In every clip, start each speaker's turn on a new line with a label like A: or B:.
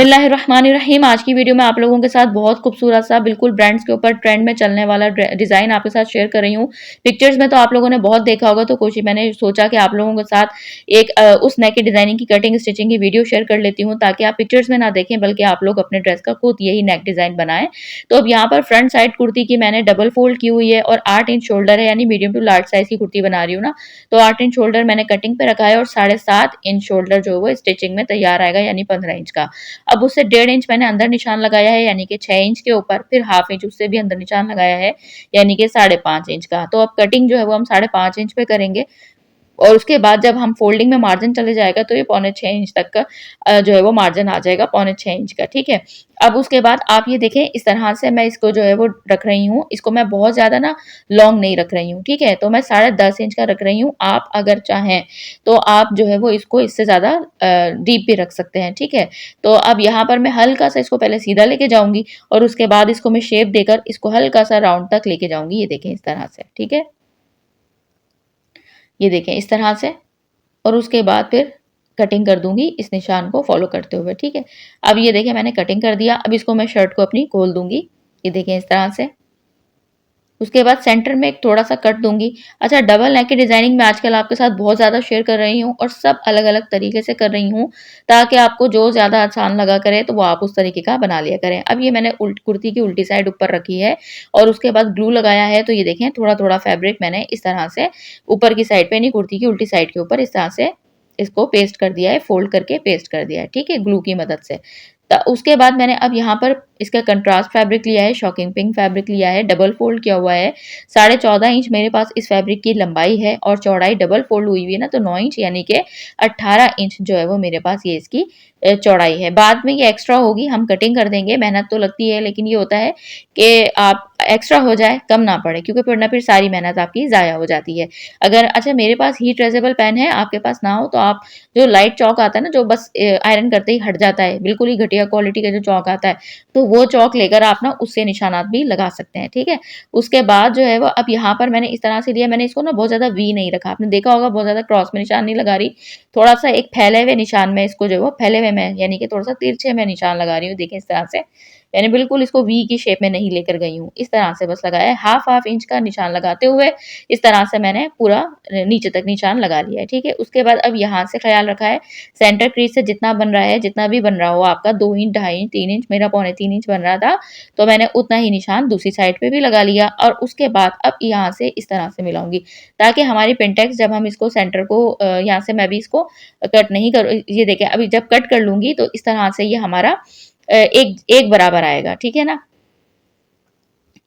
A: बिस्मिल्लाहिर्रहमानिर्रहीम। आज की वीडियो में आप लोगों के साथ बहुत खूबसूरत सा बिल्कुल ब्रांड्स के ऊपर ट्रेंड में चलने वाला डिज़ाइन आपके साथ शेयर कर रही हूँ। पिक्चर्स में तो आप लोगों ने बहुत देखा होगा, तो कोशिश मैंने सोचा कि आप लोगों के साथ एक उस नेक की डिज़ाइनिंग की कटिंग स्टिचिंग की वीडियो शेयर कर लेती हूँ, ताकि आप पिक्चर्स में ना देखें बल्कि आप लोग अपने ड्रेस का खुद यही नेक डिज़ाइन बनाएं। तो अब यहाँ पर फ्रंट साइड कुर्ती की मैंने डबल फोल्ड की हुई है और 8 इंच शोल्डर है, यानी मीडियम टू लार्ज साइज की कुर्ती बना रही हूँ ना, तो 8 इंच शोल्डर मैंने कटिंग पे रखा है और 7.5 इंच शोल्डर जो है वो स्टिचिंग में तैयार आएगा, यानी 15 इंच का। अब उससे 1.5 इंच मैंने अंदर निशान लगाया है, यानी कि 6 इंच के ऊपर, फिर हाफ इंच उससे भी अंदर निशान लगाया है, यानी कि 5.5 इंच का। तो अब कटिंग जो है वो हम 5.5 इंच पे करेंगे और उसके बाद जब हम फोल्डिंग में मार्जिन चले जाएगा तो ये 6.25 इंच तक का जो है वो मार्जिन आ जाएगा, 6.25 इंच का। ठीक है। अब उसके बाद आप ये देखें, इस तरह से मैं इसको जो है वो रख रही हूँ। इसको मैं बहुत ज्यादा ना लॉन्ग नहीं रख रही हूँ, ठीक है। तो मैं 10.5 इंच का रख रही हूँ। आप अगर चाहें तो आप जो है वो इसको इससे ज्यादा डीप भी रख सकते हैं, ठीक है। तो अब यहाँ पर मैं हल्का सा इसको पहले सीधा लेके जाऊंगी और उसके बाद इसको मैं शेप देकर इसको हल्का सा राउंड तक लेके जाऊंगी। ये देखें इस तरह से, ठीक है। ये देखें इस तरह से, और उसके बाद फिर कटिंग कर दूंगी इस निशान को फॉलो करते हुए, ठीक है। अब ये देखें मैंने कटिंग कर दिया। अब इसको मैं शर्ट को अपनी खोल दूंगी। ये देखें इस तरह से। उसके बाद सेंटर में एक थोड़ा सा कट दूंगी। अच्छा, डबल नेक की डिजाइनिंग में आजकल आपके साथ बहुत ज्यादा शेयर कर रही हूँ और सब अलग अलग तरीके से कर रही हूँ, ताकि आपको जो ज्यादा आसान लगा करे तो वो आप उस तरीके का बना लिया करें। अब ये मैंने कुर्ती की उल्टी साइड ऊपर रखी है और उसके बाद ग्लू लगाया है। तो ये देखें थोड़ा थोड़ा फैब्रिक मैंने इस तरह से ऊपर की साइड पे, यानी कुर्ती की उल्टी साइड के ऊपर इस तरह से इसको पेस्ट कर दिया है, फोल्ड करके पेस्ट कर दिया है, ठीक है, ग्लू की मदद से। उसके बाद मैंने अब यहाँ पर इसका कंट्रास्ट फैब्रिक लिया है, शॉकिंग पिंक फैब्रिक लिया है, डबल फोल्ड किया हुआ है। 14.5 इंच मेरे पास इस फैब्रिक की लंबाई है और चौड़ाई डबल फोल्ड हुई हुई है ना, तो 9 इंच यानी कि 18 इंच जो है वो मेरे पास ये इसकी चौड़ाई है। बाद में ये एक्स्ट्रा होगी, हम कटिंग कर देंगे, मेहनत तो लगती है, लेकिन ये होता है कि आप एक्स्ट्रा हो जाए, कम ना पड़े, क्योंकि फिर ना फिर सारी मेहनत आपकी ज़ाया हो जाती है। अगर अच्छा मेरे पास हीट ट्रेसेबल पेन है, आपके पास ना हो तो आप जो लाइट चौक आता है ना, जो बस आयरन करते ही हट जाता है, बिल्कुल ही घटिया क्वालिटी का जो चौक आता है, तो वो चौक लेकर आप ना उससे निशानात भी लगा सकते हैं, ठीक है। उसके बाद जो है वो अब यहाँ पर मैंने इस तरह से लिया। मैंने इसको ना बहुत ज्यादा वी नहीं रखा, आपने देखा होगा बहुत ज्यादा क्रॉस में निशान नहीं लगा रही, थोड़ा सा एक फैले हुए निशान में इसको जो है वो फैले हुए में, यानी कि थोड़ा सा तिरछे में निशान लगा रही हूँ। देखिए इस तरह से, यानी बिल्कुल इसको वी की शेप में नहीं लेकर गई हूँ, इस तरह से बस लगाया है। हाफ इंच का निशान लगाते हुए इस तरह से मैंने पूरा नीचे तक निशान लगा लिया है, ठीक है। उसके बाद अब यहाँ से ख्याल रखा है, सेंटर क्रीज से जितना बन रहा है, जितना भी बन रहा हो आपका, 2 इंच, 2.5 इंच, 3 इंच, मेरा 3.25 इंच बन रहा था, तो मैंने उतना ही निशान दूसरी साइड पे भी लगा लिया। और उसके बाद अब यहाँ से इस तरह से मिलाऊंगी, ताकि हमारी पिंटेक्स जब हम इसको सेंटर को यहाँ से मैं भी इसको कट नहीं कर, ये देखिए अभी जब कट कर लूंगी तो इस तरह से ये हमारा एक एक बराबर आएगा, ठीक है ना।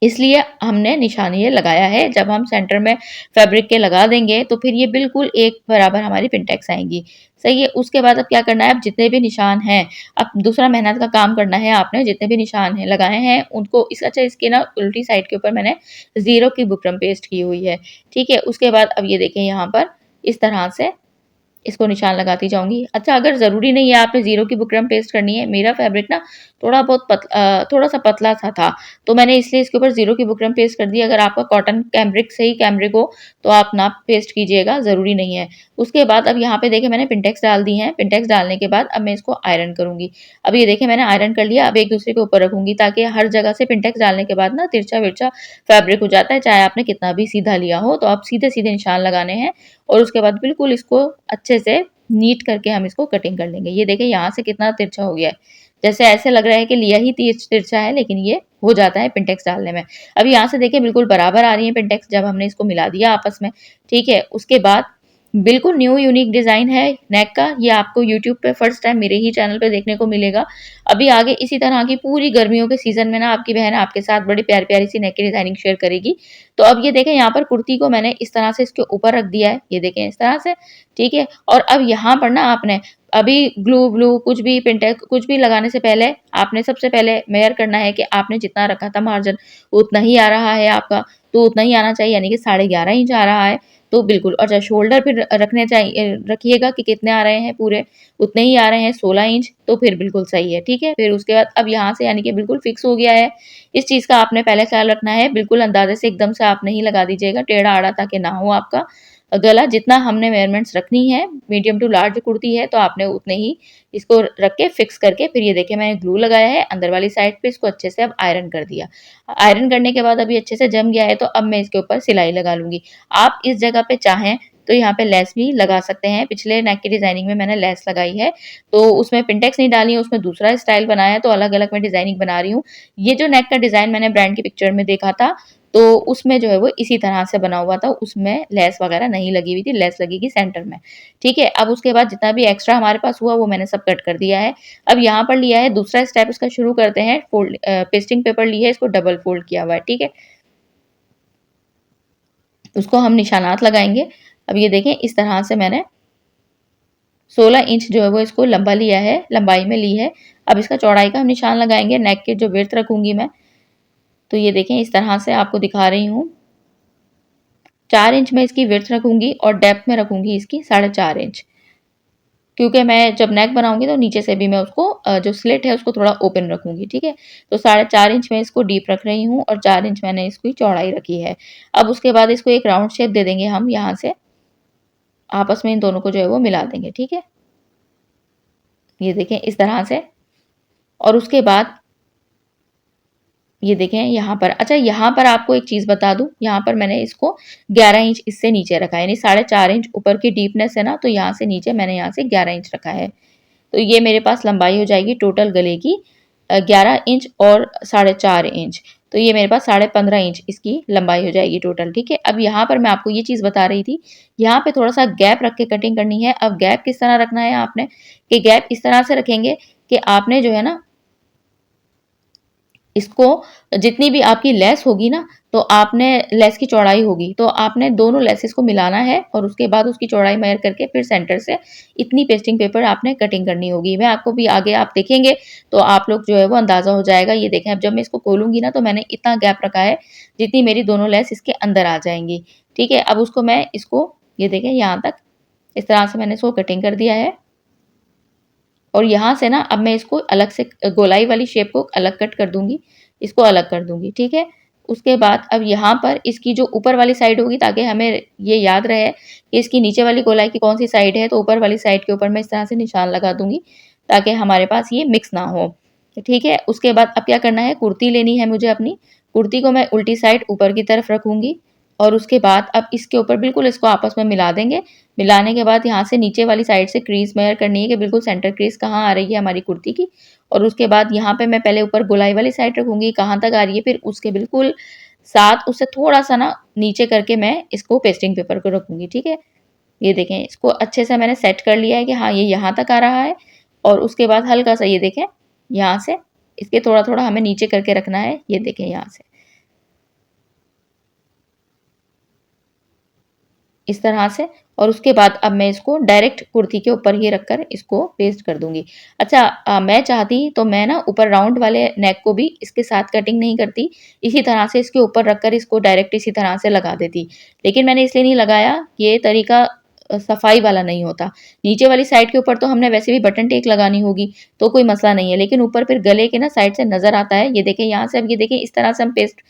A: इसलिए हमने निशान ये लगाया है, जब हम सेंटर में फैब्रिक के लगा देंगे तो फिर ये बिल्कुल एक बराबर हमारी पिंटेक्स आएंगी। सही है। उसके बाद अब क्या करना है, अब जितने भी निशान हैं, अब दूसरा मेहनत का काम करना है आपने। जितने भी निशान हैं लगाए हैं उनको इस, अच्छा इसके ना उल्टी साइड के ऊपर मैंने जीरो की बुकरम पेस्ट की हुई है, ठीक है। उसके बाद अब ये देखें यहाँ पर इस तरह से इसको निशान लगाती जाऊंगी। अच्छा, अगर ज़रूरी नहीं है आपने ज़ीरो की बुकरम पेस्ट करनी है, मेरा फैब्रिक ना थोड़ा सा पतला सा था, तो मैंने इसलिए इसके ऊपर ज़ीरो की बुकरम पेस्ट कर दी। अगर आपका कॉटन कैम्ब्रिक से ही कैम्ब्रिक हो तो आप ना पेस्ट कीजिएगा, ज़रूरी नहीं है। उसके बाद अब यहाँ पे देखें मैंने पिंटेक्स डाल दी हैं। पिंटेक्स डालने के बाद अब मैं इसको आयरन करूंगी। अब ये देखें मैंने आयरन कर लिया। अब एक दूसरे के ऊपर रखूंगी, ताकि हर जगह से पिंटेक्स डालने के बाद ना तिरछा विरछा फैब्रिक हो जाता है, चाहे आपने कितना भी सीधा लिया हो। तो आप सीधे सीधे निशान लगाने हैं और उसके बाद बिल्कुल इसको अच्छे से नीट करके हम इसको कटिंग कर लेंगे। ये देखें यहाँ से कितना तिरछा हो गया है, जैसे ऐसे लग रहा है कि लिया ही तिरछा है, लेकिन ये हो जाता है पिंटेक्स डालने में। अब यहाँ से देखिए बिल्कुल बराबर आ रही है पिंटेक्स, जब हमने इसको मिला दिया आपस में, ठीक है। उसके बाद बिल्कुल न्यू यूनिक डिजाइन है नेक का, ये आपको यूट्यूब पे फर्स्ट टाइम मेरे ही चैनल पे देखने को मिलेगा। अभी आगे इसी तरह की पूरी गर्मियों के सीजन में ना आपकी बहन आपके साथ बड़ी प्यारी प्यारी सी नेक की डिजाइनिंग शेयर करेगी। तो अब ये देखें यहाँ पर कुर्ती को मैंने इस तरह से इसके ऊपर रख दिया है, ये देखें इस तरह से, ठीक है। और अब यहाँ पर ना आपने अभी ग्लू व्लू कुछ भी पिंटेक कुछ भी लगाने से पहले आपने सबसे पहले मेजर करना है कि आपने जितना रखा था मार्जिन उतना ही आ रहा है आपका, तो उतना ही आना चाहिए, यानी कि 11.5 इंच आ रहा है, तो बिल्कुल। अच्छा, शोल्डर फिर रखने चाहिए, रखिएगा कि कितने आ रहे हैं, पूरे उतने ही आ रहे हैं, 16 इंच, तो फिर बिल्कुल सही है, ठीक है। फिर उसके बाद अब यहाँ से यानी कि बिल्कुल फिक्स हो गया है। इस चीज़ का आपने पहले ख्याल रखना है, बिल्कुल अंदाज़े से एकदम से आप नहीं लगा दीजिएगा, टेढ़ा-आड़ा ताकि ना हो आपका गला। जितना हमने मेजरमेंट्स रखनी है, मीडियम टू लार्ज कुर्ती है तो आपने उतने ही इसको रख के फिक्स करके फिर ये देखिए मैंने ग्लू लगाया है अंदर वाली साइड पे, इसको अच्छे से अब आयरन कर दिया। आयरन करने के बाद अभी अच्छे से जम गया है तो अब मैं इसके ऊपर सिलाई लगा लूँगी। आप इस जगह पे चाहें तो यहाँ पे लेस भी लगा सकते हैं। पिछले नेक की डिज़ाइनिंग में मैंने लेस लगाई है, तो उसमें पिनटेक्स नहीं डाली है, उसमें दूसरा स्टाइल बनाया है, तो अलग-अलग मैं डिज़ाइनिंग बना रही हूँ। ये जो नेक का डिज़ाइन मैंने ब्रांड की पिक्चर में देखा था, तो उसमें जो है वो इसी तरह से बना हुआ था, उसमें लेस वगैरह नहीं लगी हुई थी, लेस लगेगी सेंटर में। ठीक है? अब उसके बाद जितना भी एक्स्ट्रा हमारे पास हुआ वो मैंने सब कट कर दिया है। अब यहाँ पर लिया है दूसरा स्टेप इसका शुरू करते हैं। पेस्टिंग पेपर ली है, इसको डबल फ़ोल्ड किया हुआ है, ठीक है? उसको हम निशानात लगाएँगे। अब ये देखें इस तरह से मैंने 16 इंच जो है वो इसको लंबा लिया है, लंबाई में ली है। अब इसका चौड़ाई का हम निशान लगाएँगे, नेक की जो विड्थ रखूँगी मैं, तो ये देखें इस तरह से आपको दिखा रही हूँ। 4 इंच मैं इसकी विड्थ रखूँगी और डेप्थ में रखूँगी इसकी 4.5 इंच। क्योंकि मैं जब नेक बनाऊँगी तो नीचे से भी मैं उसको जो स्लिट है उसको थोड़ा ओपन रखूँगी, ठीक है? तो 4.5 इंच मैं इसको डीप रख रही हूँ और 4 इंच मैंने इसकी चौड़ाई रखी है। अब उसके बाद इसको एक राउंड शेप दे देंगे हम यहाँ से, आपस में इन दोनों को जो है वो मिला देंगे, ठीक है? ये देखें इस तरह से। और उसके बाद ये देखें यहाँ पर, अच्छा यहाँ पर आपको एक चीज़ बता दूँ, यहाँ पर मैंने इसको 11 इंच इससे नीचे रखा है, यानी 4.5 इंच ऊपर की डीपनेस है ना, तो यहाँ से नीचे मैंने यहाँ से 11 इंच रखा है। तो ये मेरे पास लंबाई हो जाएगी टोटल गले की 11 इंच और 4.5 इंच। तो ये मेरे पास 15.5 इंच इसकी लंबाई हो जाएगी टोटल, ठीक है? अब यहाँ पर मैं आपको ये चीज़ बता रही थी, यहाँ पे थोड़ा-सा गैप रख के कटिंग करनी है। अब गैप किस तरह रखना है आपने, कि गैप इस तरह से रखेंगे कि आपने जो है ना इसको, जितनी भी आपकी लेस होगी ना, तो आपने लेस की चौड़ाई होगी, तो आपने दोनों लेसेस को मिलाना है और उसके बाद उसकी चौड़ाई मेज़र करके फिर सेंटर से इतनी पेस्टिंग पेपर आपने कटिंग करनी होगी। मैं आपको भी आगे आप देखेंगे तो आप लोग जो है वो अंदाज़ा हो जाएगा। ये देखें अब जब मैं इसको खोलूँगी ना तो मैंने इतना गैप रखा है जितनी मेरी दोनों लेस इसके अंदर आ जाएँगी। ठीक है? अब उसको मैं इसको ये देखें यहाँ तक इस तरह से मैंने इसको कटिंग कर दिया है। और यहाँ से ना अब मैं इसको अलग से गोलाई वाली शेप को अलग कट कर दूँगी, इसको अलग कर दूँगी, ठीक है? उसके बाद अब यहाँ पर इसकी जो ऊपर वाली साइड होगी ताकि हमें ये याद रहे कि इसकी नीचे वाली गोलाई की कौन-सी साइड है, तो ऊपर वाली साइड के ऊपर मैं इस तरह से निशान लगा दूँगी, ताकि हमारे पास ये मिक्स ना हो, ठीक है? उसके बाद अब क्या करना है, कुर्ती लेनी है मुझे अपनी, कुर्ती को मैं उल्टी साइड ऊपर की तरफ रखूँगी और उसके बाद अब इसके ऊपर बिल्कुल इसको आपस में मिला देंगे। मिलाने के बाद यहाँ से नीचे वाली साइड से क्रीज़ मेज़र करनी है कि बिल्कुल सेंटर क्रीज़ कहाँ आ रही है हमारी कुर्ती की, और उसके बाद यहाँ पे मैं पहले ऊपर गोलाई वाली साइड रखूँगी, कहाँ तक आ रही है, फिर उसके बिल्कुल साथ उससे थोड़ा-सा ना नीचे करके मैं इसको पेस्टिंग पेपर को रखूँगी, ठीक है? ये देखें इसको अच्छे से मैंने सेट कर लिया है कि हाँ, ये यहाँ तक आ रहा है और उसके बाद हल्का-सा ये देखें, यहाँ से इसके थोड़ा-थोड़ा हमें नीचे करके रखना है, ये देखें यहाँ से। इस तरह से, और उसके बाद अब मैं इसको डायरेक्ट कुर्ती के ऊपर ही रखकर इसको पेस्ट कर दूँगी। अच्छा मैं चाहती तो मैं ना ऊपर राउंड वाले नेक को भी इसके साथ कटिंग नहीं करती, इसी तरह से इसके ऊपर रखकर इसको डायरेक्ट इसी तरह से लगा देती। लेकिन मैंने इसलिए नहीं लगाया, ये तरीका सफाई वाला नहीं होता। नीचे वाली साइड के ऊपर तो हमने वैसे भी बटन टेक लगानी होगी, तो कोई मसला नहीं है, लेकिन ऊपर फिर गले के ना साइड से नज़र आता है। ये देखें यहाँ से, अब ये देखें इस तरह से हम पेस्ट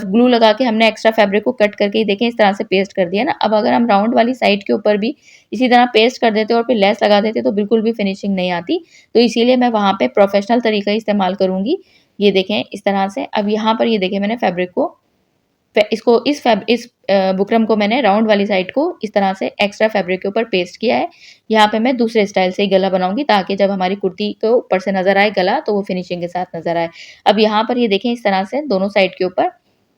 A: ग्लू लगा के हमने एक्स्ट्रा फैब्रिक को कट करके ये देखें इस तरह से पेस्ट कर दिया ना। अब अगर हम राउंड वाली साइड के ऊपर भी इसी तरह पेस्ट कर देते और फिर लेस लगा देते तो बिल्कुल भी फिनिशिंग नहीं आती। तो इसीलिए मैं वहाँ पे प्रोफेशनल तरीका इस्तेमाल करूँगी। ये देखें इस तरह से। अब यहाँ पर ये देखें मैंने फैब्रिक को इसको इस बुकरम को मैंने राउंड वाली साइड को इस तरह से एक्स्ट्रा फैब्रिक के ऊपर पेस्ट किया है। यहाँ पे मैं दूसरे स्टाइल से ही गला बनाऊँगी ताकि जब हमारी कुर्ती को ऊपर से नज़र आए गला तो वो फिनिशिंग के साथ नज़र आए। अब यहाँ पर ये देखें इस तरह से दोनों साइड के ऊपर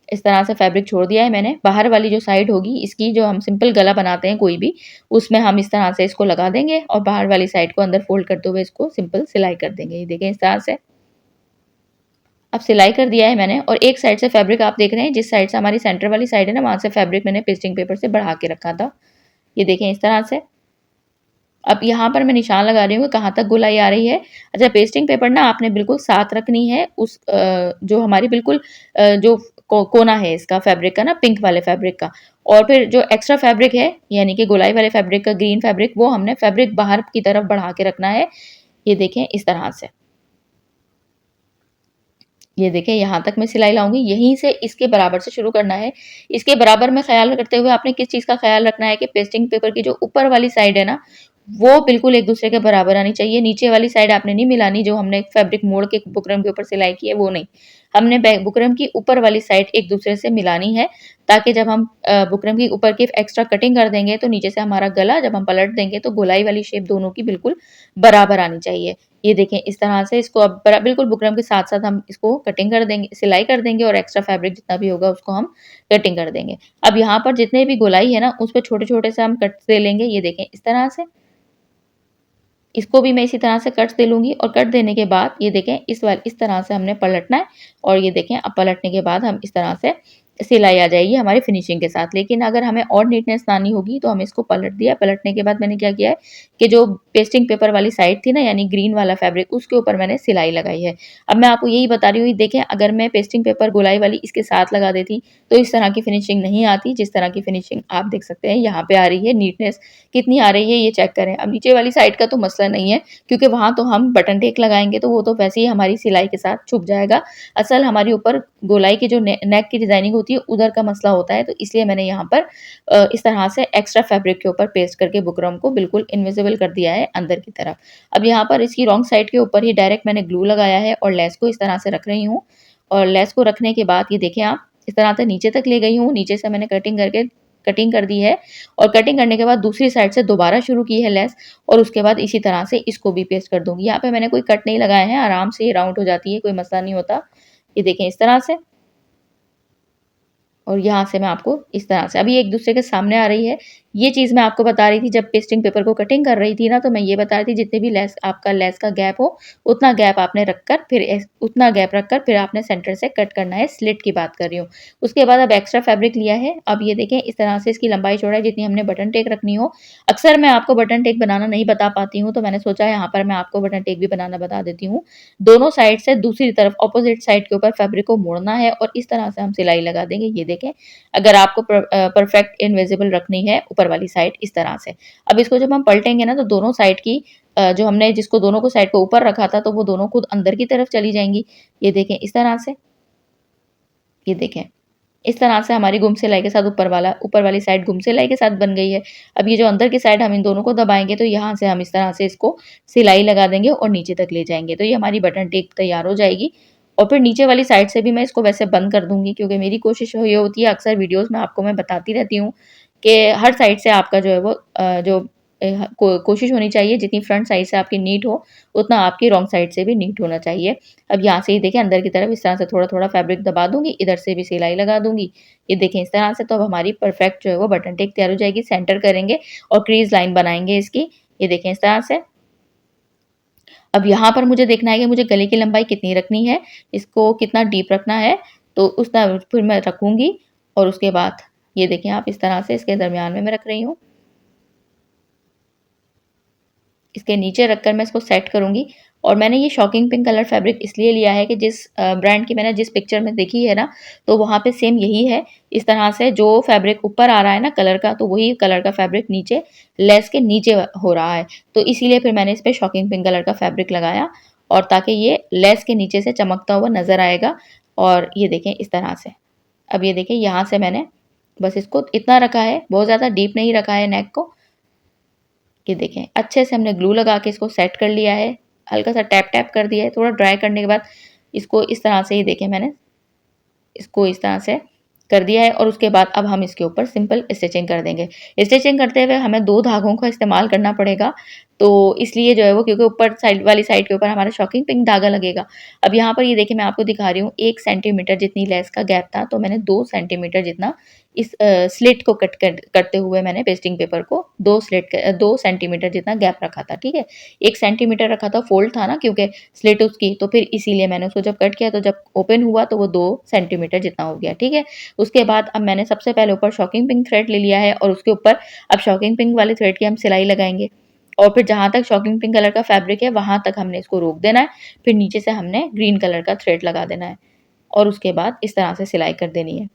A: इस तरह से फैब्रिक छोड़ दिया है मैंने। बाहर वाली जो साइड होगी इसकी, जो हम सिंपल गला बनाते हैं कोई भी, उसमें हम इस तरह से इसको लगा देंगे और बाहर वाली साइड को अंदर फ़ोल्ड करते हुए इसको सिंपल सिलाई कर देंगे। ये देखें इस तरह से। अब सिलाई कर दिया है मैंने और एक साइड से फैब्रिक आप देख रहे हैं, जिस साइड से हमारी सेंटर वाली साइड है ना, वहाँ से फैब्रिक मैंने पेस्टिंग पेपर से बढ़ा के रखा था। ये देखें इस तरह से। अब यहाँ पर मैं निशान लगा रही हूँ कहाँ तक गोलाई आ रही है। अच्छा पेस्टिंग पेपर ना आपने बिल्कुल साथ रखनी है उस जो हमारी बिल्कुल जो कोना है इसका फैब्रिक का ना, पिंक वाले फैब्रिक का, और फिर जो एक्स्ट्रा फैब्रिक है यानी कि गोलाई वाले फैब्रिक का ग्रीन फैब्रिक, वो हमने फैब्रिक बाहर की तरफ बढ़ा के रखना है। ये देखें इस तरह से। ये देखिए यहाँ तक मैं सिलाई लाऊँगी, यहीं से इसके बराबर से शुरू करना है। इसके बराबर में ख़्याल करते हुए आपने किस चीज़ का ख़्याल रखना है कि पेस्टिंग पेपर की जो ऊपर वाली साइड है ना, वो बिल्कुल एक-दूसरे के बराबर आनी चाहिए। नीचे वाली साइड आपने नहीं मिलानी, जो हमने फैब्रिक मोड़ के बुकरम के ऊपर सिलाई की है, वो नहीं। हमने बुकरम की ऊपर वाली साइड एक-दूसरे से मिलानी है, ताकि जब हम बुकरम की ऊपर की एक्स्ट्रा कटिंग कर देंगे, तो नीचे से हमारा गला जब हम पलट देंगे, तो गोलाई वाली शेप दोनों की बिल्कुल बराबर आनी चाहिए। ये देखें इस तरह से इसको अब बिल्कुल बुकरम के साथ-साथ हम इसको कटिंग कर देंगे, सिलाई कर देंगे और एक्स्ट्रा फैब्रिक जितना भी होगा उसको हम कटिंग कर देंगे। अब यहाँ पर जितने भी गोलाई है ना, उस पे छोटे-छोटे से हम कट्स दे लेंगे, ये देखें इस तरह से। इसको भी मैं इसी तरह से कट्स दे लूँगी और कट देने के बाद ये देखें इस तरह से हमने पलटना है और ये देखें अब पलटने के बाद हम इस तरह से सिलाई आ जाएगी हमारी फिनिशिंग के साथ। लेकिन अगर हमें और नीटनेस लानी होगी तो हमें इसको पलट दिया, पलटने के बाद मैंने क्या किया है कि जो पेस्टिंग पेपर वाली साइड थी ना यानी ग्रीन वाला फैब्रिक उसके ऊपर मैंने सिलाई लगाई है। अब मैं आपको यही बता रही हूँ, देखें अगर मैं पेस्टिंग पेपर गोलाई वाली इसके साथ लगा देती तो इस तरह की फिनिशिंग नहीं आती, जिस तरह की फिनिशिंग आप देख सकते हैं यहाँ पे आ रही है। नीटनेस कितनी आ रही है ये चेक करें। अब नीचे वाली साइड का तो मसला नहीं है, क्योंकि वहाँ तो हम बटन टेक लगाएँगे तो वो तो वैसे ही हमारी सिलाई के साथ छुप जाएगा। असल हमारी ऊपर गोलाई की जो नेक की डिज़ाइनिंग होती है उधर का मसला होता है, तो इसलिए मैंने यहाँ पर इस तरह से एक्स्ट्रा फैब्रिक के ऊपर पेस्ट करके बुकरम को बिल्कुल इनविजिबल कर दिया है अंदर की तरफ। अब यहाँ पर इसकी रॉन्ग साइड के ऊपर ही डायरेक्ट मैंने ग्लू लगाया है और लेस को इस तरह से रख रही हूँ और लेस को रखने के बाद ये देखें आप इस तरह से नीचे तक ले गई हूँ, नीचे से मैंने कटिंग कर दी है और कटिंग करने के बाद दूसरी साइड से दोबारा शुरू की है लेस और उसके बाद इसी तरह से इसको भी पेस्ट कर दूँगी। यहाँ पे मैंने कोई कट नहीं लगाए हैं, आराम से ये राउंड हो जाती है, कोई मसला नहीं होता। ये देखें इस तरह से और यहाँ से मैं आपको इस तरह से अभी एक दूसरे के सामने आ रही है। ये चीज़ मैं आपको बता रही थी जब पेस्टिंग पेपर को कटिंग कर रही थी ना, तो मैं ये बता रही थी जितने भी लेस का गैप हो, उतना गैप आपने रखकर उतना गैप रखकर फिर आपने सेंटर से कट करना है, स्लिट की बात कर रही हूँ। उसके बाद अब एक्स्ट्रा फैब्रिक लिया है, अब ये देखें इस तरह से इसकी लंबाई चौड़ाई जितनी हमने बटन टेक रखनी हो। अक्सर मैं आपको बटन टेक बनाना नहीं बता पाती हूँ, तो मैंने सोचा यहाँ पर मैं आपको बटन टेक भी बनाना बता देती हूँ। दोनों साइड से दूसरी तरफ अपोज़िट साइड के ऊपर फैब्रिक को मोड़ना है और इस तरह से हम सिलाई लगा देंगे। ये देखें, अगर आपको परफेक्ट इनविजिबल रखनी है ऊपर वाली साइड इस तरह से। अब इसको जब हम पलटेंगे ना तो दोनों साइड की जो हमने जिसको दोनों को साइड को ऊपर रखा था तो वो दोनों खुद अंदर की तरफ चली जाएँगी। ये देखें इस तरह से, ये देखें। इस तरह से हमारी गुम सिलाई के साथ ऊपर वाली साइड गुम सिलाई के साथ बन गई है। अब ये जो अंदर की साइड हम इन दोनों को दबाएँगे तो यहाँ से हम इस तरह से इसको सिलाई लगा देंगे और नीचे तक ले जाएँगे। तो ये हमारी बटन टेक तैयार हो जाएगी और फिर नीचे वाली साइड से भी मैं इसको वैसे बंद कर दूँगी, क्योंकि मेरी कोशिश ये होती है अक्सर वीडियोज़ में आपको मैं बताती रहती हूँ कि हर साइड से आपका जो है वो जो कोशिश होनी चाहिए जितनी फ्रंट साइड से आपकी नीट हो, उतना आपकी रॉन्ग साइड से भी नीट होना चाहिए। अब यहाँ से ही देखिए अंदर की तरफ इस तरह से थोड़ा-थोड़ा फैब्रिक दबा दूँगी, इधर से भी सिलाई लगा दूँगी। ये देखें इस तरह से, तो अब हमारी परफेक्ट जो है वो बटन टेक तैयार हो जाएगी। सेंटर करेंगे और क्रीज़ लाइन बनाएँगे इसकी। ये देखें इस तरह से। अब यहाँ पर मुझे देखना है कि मुझे गले की लंबाई कितनी रखनी है, इसको कितना डीप रखना है, तो उस तरह फिर मैं रखूँगी और उसके बाद ये देखें आप इस तरह से इसके दरमियान में मैं रख रही हूँ। इसके नीचे रखकर मैं इसको सेट करूँगी और मैंने ये शॉकिंग पिंक कलर फैब्रिक इसलिए लिया है कि जिस ब्रांड की मैंने जिस पिक्चर में देखी है ना, तो वहाँ पे सेम यही है। इस तरह से जो फैब्रिक ऊपर आ रहा है ना कलर का, तो वही कलर का फैब्रिक नीचे लेस के नीचे हो रहा है। तो इसीलिए फिर मैंने इस पे शॉकिंग पिंक कलर का फैब्रिक लगाया और ताकि ये लेस के नीचे से चमकता हुआ नज़र आएगा और ये देखें इस तरह से। अब ये देखें यहाँ से मैंने बस इसको इतना रखा है, बहुत ज़्यादा डीप नहीं रखा है नेक को। ये देखें अच्छे से हमने ग्लू लगा के इसको सेट कर लिया है, हल्का सा टैप-टैप कर दिया है, थोड़ा ड्राई करने के बाद इसको इस तरह से, ये देखें मैंने इसको इस तरह से कर दिया है और उसके बाद अब हम इसके ऊपर सिंपल स्टिचिंग कर देंगे। स्टिचिंग करते हुए हमें 2 धागों का इस्तेमाल करना पड़ेगा, तो इसलिए जो है वो क्योंकि ऊपर साइड वाली साइड के ऊपर हमारा शॉकिंग पिंक धागा लगेगा। अब यहाँ पर ये देखिए मैं आपको दिखा रही हूँ 1 सेंटीमीटर जितनी लेस का गैप था, तो मैंने 2 सेंटीमीटर जितना इस स्लिट को करते हुए मैंने पेस्टिंग पेपर को 2 सेंटीमीटर जितना गैप रखा था, ठीक है? 1 सेंटीमीटर रखा था, फ़ोल्ड था ना क्योंकि स्लिट उसकी, तो फिर इसीलिए मैंने उसको जब कट किया तो जब ओपन हुआ तो वो 2 सेंटीमीटर जितना हो गया, ठीक है? उसके बाद अब मैंने सबसे पहले ऊपर शॉकिंग पिंक थ्रेड ले लिया है और उसके ऊपर अब शॉकिंग पिंक वाले थ्रेड की हम सिलाई लगाएँगे और फिर जहाँ तक शॉकिंग पिंक कलर का फैब्रिक है वहाँ तक हमने इसको रोक देना है। फिर नीचे से हमने ग्रीन कलर का थ्रेड लगा देना है और उसके बाद इस तरह से सिलाई कर देनी है।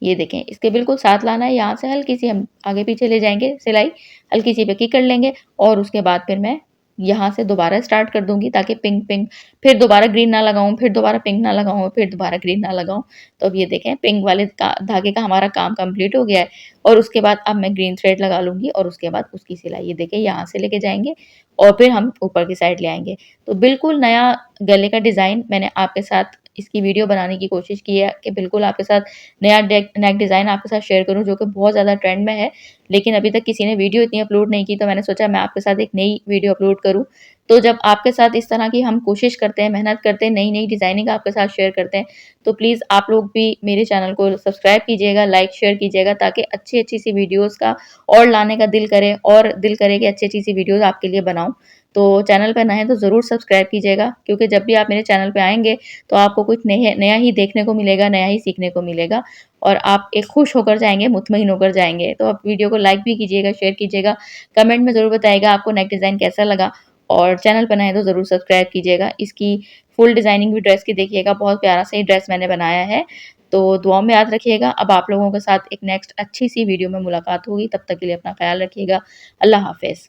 A: ये देखें इसके बिल्कुल साथ लाना है, यहाँ से हल्की सी हम आगे पीछे ले जाएँगे सिलाई, हल्की सी बेकी कर लेंगे और उसके बाद फिर मैं यहाँ से दोबारा स्टार्ट कर दूँगी ताकि पिंक पिंक, फिर दोबारा ग्रीन ना लगाऊँ, फिर दोबारा पिंक ना लगाऊँ, फिर दोबारा ग्रीन ना लगाऊँ। तो अब ये देखें पिंक वाले का धागे का हमारा काम कंप्लीट हो गया है और उसके बाद अब मैं ग्रीन थ्रेड लगा लूँगी और उसके बाद उसकी सिलाई ये देखिए यहाँ से लेके जाएँगे और फिर हम ऊपर की साइड ले आएँगे। तो बिल्कुल नया गले का डिज़ाइन मैंने आपके साथ इसकी वीडियो बनाने की कोशिश की है कि बिल्कुल आपके साथ नया नेक डिज़ाइन आपके साथ शेयर करूँ जो कि बहुत ज़्यादा ट्रेंड में है। लेकिन अभी तक किसी ने वीडियो इतनी अपलोड नहीं की तो मैंने सोचा मैं आपके साथ एक नई वीडियो अपलोड करूँ। तो जब आपके साथ इस तरह की हम कोशिश करते हैं, मेहनत करते हैं, नई-नई डिज़ाइनिंग आपके साथ शेयर करते हैं, तो प्लीज़ आप लोग भी मेरे चैनल को सब्सक्राइब कीजिएगा, लाइक, शेयर कीजिएगा ताकि अच्छी-अच्छी सी वीडियोज़ का और लाने का दिल करे और दिल करे कि अच्छी-अच्छी सी वीडियोज़ आपके लिए बनाऊँ। तो चैनल पे नए हैं तो ज़रूर सब्सक्राइब कीजिएगा क्योंकि जब भी आप मेरे चैनल पे आएँगे तो आपको कुछ नया ही देखने को मिलेगा, नया ही सीखने को मिलेगा और आप एक खुश होकर जाएँगे, मुतमईन होकर जाएँगे। तो आप वीडियो को लाइक भी कीजिएगा, शेयर कीजिएगा, कमेंट में ज़रूर बताइएगा आपको नेक डिज़ाइन कैसा लगा और चैनल पर नए हैं तो ज़रूर सब्सक्राइब कीजिएगा। इसकी फुल डिज़ाइनिंग भी ड्रेस की देखिएगा, बहुत प्यारा सा ये ड्रेस मैंने बनाया है। तो दुआओं में याद रखिएगा। अब आप लोगों के साथ एक नेक्स्ट अच्छी-सी वीडियो में मुलाकात होगी, तब तक के लिए अपना ख़्याल रखिएगा। अल्लाह हाफ़िज़।